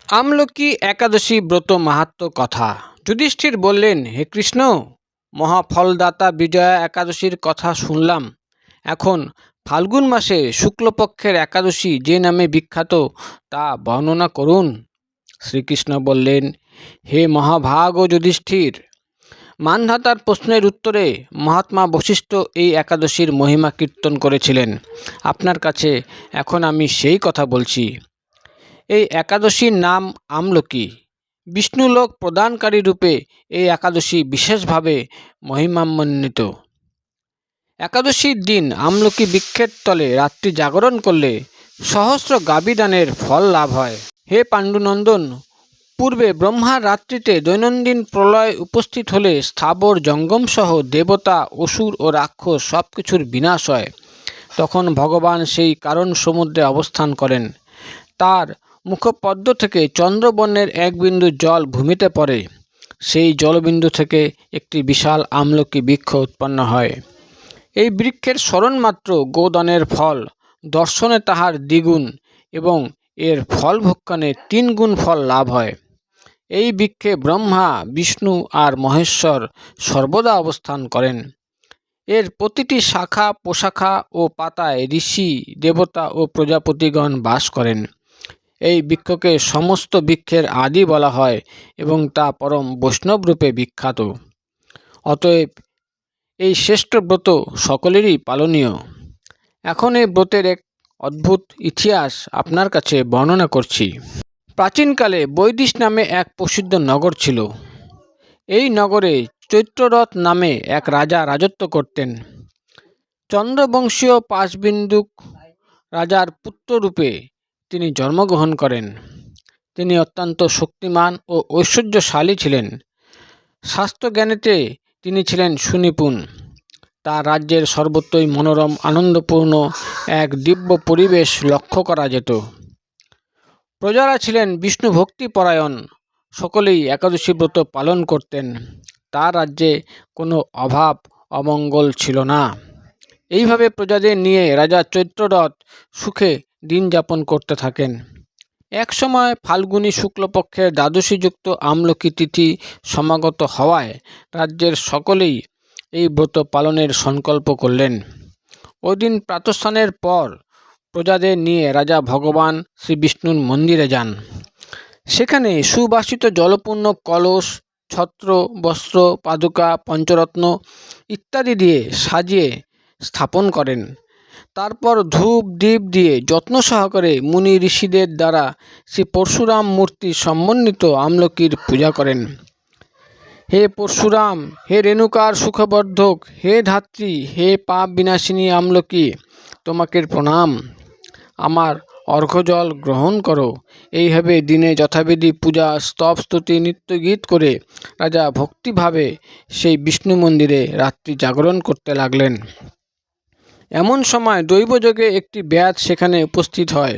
আমলকি একাদশী ব্রত মাহাত্ম্য কথা। যুধিষ্ঠির বললেন, হে কৃষ্ণ, মহাফলদাতা বিজয়া একাদশীর কথা শুনলাম। এখন ফাল্গুন মাসে শুক্লপক্ষের একাদশী যে নামে বিখ্যাত তা বর্ণনা করুন। শ্রীকৃষ্ণ বললেন, হে মহাভাগ ও যুধিষ্ঠির, মানধাতার প্রশ্নের উত্তরে মহাত্মা বশিষ্ঠ এই একাদশীর মহিমা কীর্তন করেছিলেন। আপনার কাছে এখন আমি সেই কথা বলছি। এই একাদশীর নাম আমলকি। বিষ্ণুলোক প্রদানকারী রূপে এই একাদশী বিশেষভাবে মহিমান্বিত। একাদশীর দিন আমলকি বৃক্ষের তলে রাত্রি জাগরণ করলে সহস্র গাভীদানের ফল লাভ হয়। হে পাণ্ডুনন্দন, পূর্বে ব্রহ্মার রাত্রিতে দৈনন্দিন প্রলয় উপস্থিত হলে স্থাবর জঙ্গম সহ দেবতা, অসুর ও রাক্ষস সব কিছুর বিনাশ হয়। তখন ভগবান সেই কারণ সমুদ্রে অবস্থান করেন। তার মুখপদ্ম থেকে চন্দ্রবর্ণের এক বিন্দু জল ভূমিতে পড়ে। সেই জলবিন্দু থেকে একটি বিশাল আমলকি বৃক্ষ উৎপন্ন হয়। এই বৃক্ষের স্মরণমাত্র গোদানের ফল, দর্শনে তাহার দ্বিগুণ এবং এর ফল ভক্ষণে 3 গুণ ফল লাভ হয়। এই বৃক্ষে ব্রহ্মা, বিষ্ণু আর মহেশ্বর সর্বদা অবস্থান করেন। এর প্রতিটি শাখা প্রশাখা ও পাতায় ঋষি, দেবতা ও প্রজাপতিগণ বাস করেন। এই বৃক্ষকে সমস্ত বৃক্ষের আদি বলা হয় এবং তা পরম বৈষ্ণব রূপে বিখ্যাত। অতএব এই শ্রেষ্ঠ ব্রত সকলেরই পালনীয়। এখন এই ব্রতের এক অদ্ভুত ইতিহাস আপনার কাছে বর্ণনা করছি। প্রাচীনকালে বৈদিশ নামে এক প্রসিদ্ধ নগর ছিল। এই নগরে চৈত্ররথ নামে এক রাজা রাজত্ব করতেন। চন্দ্রবংশীয় পাশবিন্দুক রাজার পুত্ররূপে তিনি জন্মগ্রহণ করেন। তিনি অত্যন্ত শক্তিমান ও ঐশ্বর্যশালী ছিলেন। শাস্ত্রজ্ঞানেতে তিনি ছিলেন সুনিপুণ। তার রাজ্যের সর্বত্রই মনোরম আনন্দপূর্ণ এক দিব্য পরিবেশ লক্ষ্য করা যেত। প্রজারা ছিলেন বিষ্ণু ভক্তিপরায়ণ, সকলেই একাদশী ব্রত পালন করতেন। তার রাজ্যে কোনো অভাব অমঙ্গল ছিল না। এইভাবে প্রজাদের নিয়ে রাজা চৈত্ররথ সুখে দিন যাপন করতে থাকেন। এক সময় ফাল্গুনী শুক্লপক্ষের দ্বাদশীযুক্ত আমলকি তিথি সমাগত হওয়ায় রাজ্যের সকলেই এই ব্রত পালনের সংকল্প করলেন। ওই দিন প্রাতঃস্নানের পর প্রজাদের নিয়ে রাজা ভগবান শ্রীবিষ্ণুর মন্দিরে যান। সেখানে সুবাসিত জলপূর্ণ কলস, ছত্র, বস্ত্র, পাদুকা, পঞ্চরত্ন ইত্যাদি দিয়ে সাজিয়ে স্থাপন করেন। তারপর ধূপ দীপ দিয়ে যত্ন সহকারে মুনি ঋষিদের দ্বারা শ্রী পরশুরাম মূর্তি সমন্বিত আমলকির পূজা করেন। হে পরশুরাম, হে রেণুকার সুখবর্ধক, হে ধাত্রী, হে পাপ বিনাশিনী আমলকি, তোমাকে প্রণাম। আমার অর্ঘ্যজল গ্রহণ করো। এইভাবে দিনে যথাবিধি পূজা, স্তব, স্তুতি, নৃত্য গীত করে রাজা ভক্তিভাবে সেই বিষ্ণু মন্দিরে রাত্রি জাগরণ করতে লাগলেন। এমন সময় দৈবযোগে একটি ব্যাধ সেখানে উপস্থিত হয়।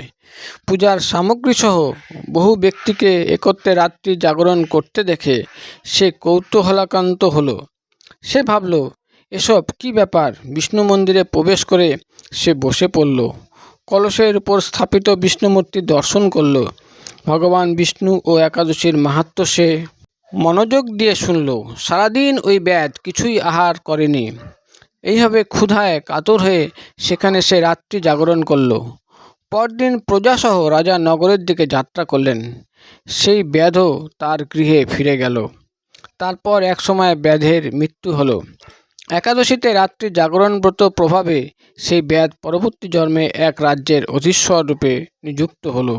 পূজার সামগ্রীসহ বহু ব্যক্তিকে একত্রে রাত্রি জাগরণ করতে দেখে সে কৌতূহলাকান্ত হলো। সে ভাবল, এসব কি ব্যাপার? বিষ্ণু মন্দিরে প্রবেশ করে সে বসে পড়ল। কলসের উপর স্থাপিত বিষ্ণুমূর্তি দর্শন করল। ভগবান বিষ্ণু ও একাদশীর মাহাত্ম্য সে মনোযোগ দিয়ে শুনল। সারাদিন ওই ব্যাধ কিছুই আহার করেনি। এইভাবে ক্ষুধায় কাতর হয়ে সেখানে সে রাত্রি জাগরণ করল। পরদিন প্রজাসহ রাজা নগরের দিকে যাত্রা করলেন। সেই ব্যাধও তার গৃহে ফিরে গেল। তারপর এক সময় ব্যাধের মৃত্যু হলো। একাদশীতে রাত্রি জাগরণ ব্রত প্রভাবে সেই ব্যাধ পরবর্তী জন্মে এক রাজ্যের অধীশ্বর রূপে নিযুক্ত হলো।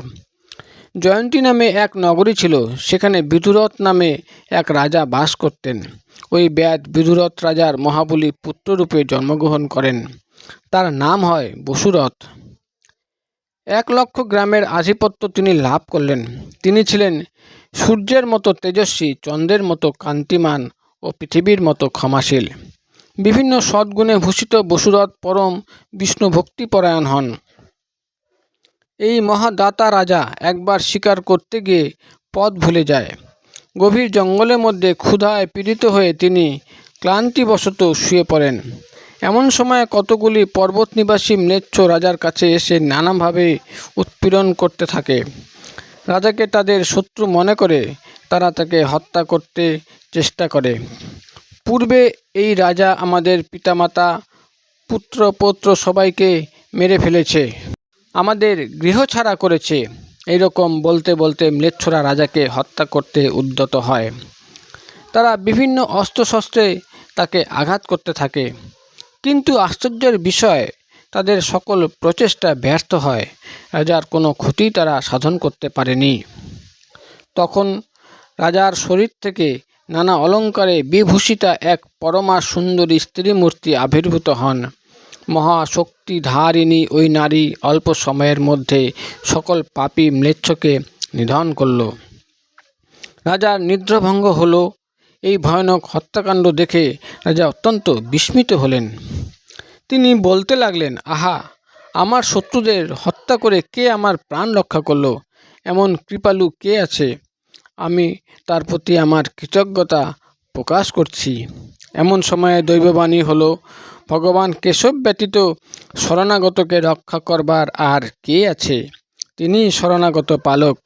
জয়ন্তী নামে এক নগরী ছিল। সেখানে বিদুরথ নামে এক রাজা বাস করতেন। ওই ব্যাধ বিদুরথ রাজার মহাবলী পুত্ররূপে জন্মগ্রহণ করেন। তার নাম হয় বসুরথ। 1,00,000 গ্রামের আধিপত্য তিনি লাভ করলেন। তিনি ছিলেন সূর্যের মতো তেজস্বী, চন্দ্রের মতো কান্তিমান ও পৃথিবীর মতো ক্ষমাশীল। বিভিন্ন সদ্গুণে ভূষিত বসুরথ পরম বিষ্ণু ভক্তিপরায়ণ হন। এই মহাদাতা রাজা একবার শিকার করতে গিয়ে পথ ভুলে যায়। গভীর জঙ্গলের মধ্যে ক্ষুধায় পীড়িত হয়ে তিনি ক্লান্তিবশত শুয়ে পড়েন। এমন সময় কতগুলি পর্বত নিবাসী ম্লেচ্ছ রাজার কাছে এসে নানাভাবে উৎপীড়ন করতে থাকে। রাজাকে তাদের শত্রু মনে করে তারা তাকে হত্যা করতে চেষ্টা করে। পূর্বে এই রাজা আমাদের পিতামাতা পুত্র পৌত্র সবাইকে মেরে ফেলেছে, আমাদের গৃহছাড়া করেছে, এইরকম বলতে বলতে ম্লেচ্ছরা রাজাকে হত্যা করতে উদ্যত হয়। তারা বিভিন্ন অস্ত্রশস্ত্রে তাকে আঘাত করতে থাকে, কিন্তু আশ্চর্যের বিষয় তাদের সকল প্রচেষ্টা ব্যর্থ হয়। রাজার কোনো ক্ষতি তারা সাধন করতে পারেনি। তখন রাজার শরীর থেকে নানা অলঙ্কারে বিভূষিতা এক পরমা সুন্দরী স্ত্রী মূর্তি আবির্ভূত হন। মহাশক্তিধারিণী ওই নারী অল্প সময়ের মধ্যে সকল পাপী ম্লেচ্ছকে নিধন করল। রাজার নিদ্রাভঙ্গ হল। এই ভয়ানক হত্যাকাণ্ড দেখে রাজা অত্যন্ত বিস্মিত হলেন। তিনি বলতে লাগলেন, আহা, আমার শত্রুদের হত্যা করে কে আমার প্রাণ রক্ষা করল? এমন কৃপালু কে আছে? আমি তার প্রতি আমার কৃতজ্ঞতা প্রকাশ করছি। এমন সময়ে দৈববাণী হলো, ভগবান কেশব ব্যতীত শরণাগতকে রক্ষা করবার আর কে আছে? তিনি শরণাগত পালক।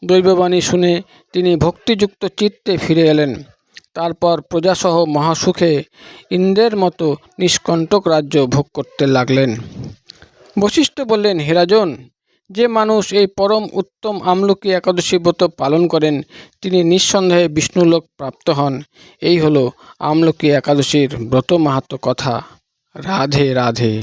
দৈববাণী শুনে তিনি ভক্তিযুক্ত চিত্তে ফিরে এলেন। তারপর প্রজাসহ মহাসুখে ইন্দ্রের মতো নিষ্কণ্টক রাজ্য ভোগ করতে লাগলেন। বশিষ্ঠ বললেন, হে রাজন, যে মানুষ এই পরম উত্তম আমলকি একাদশী ব্রত পালন করেন তিনি নিঃসন্দেহে বিষ্ণুলোক প্রাপ্ত হন। এই হলো আমলকি একাদশীর ব্রত মাহাত্ম্য কথা। রাধে রাধে।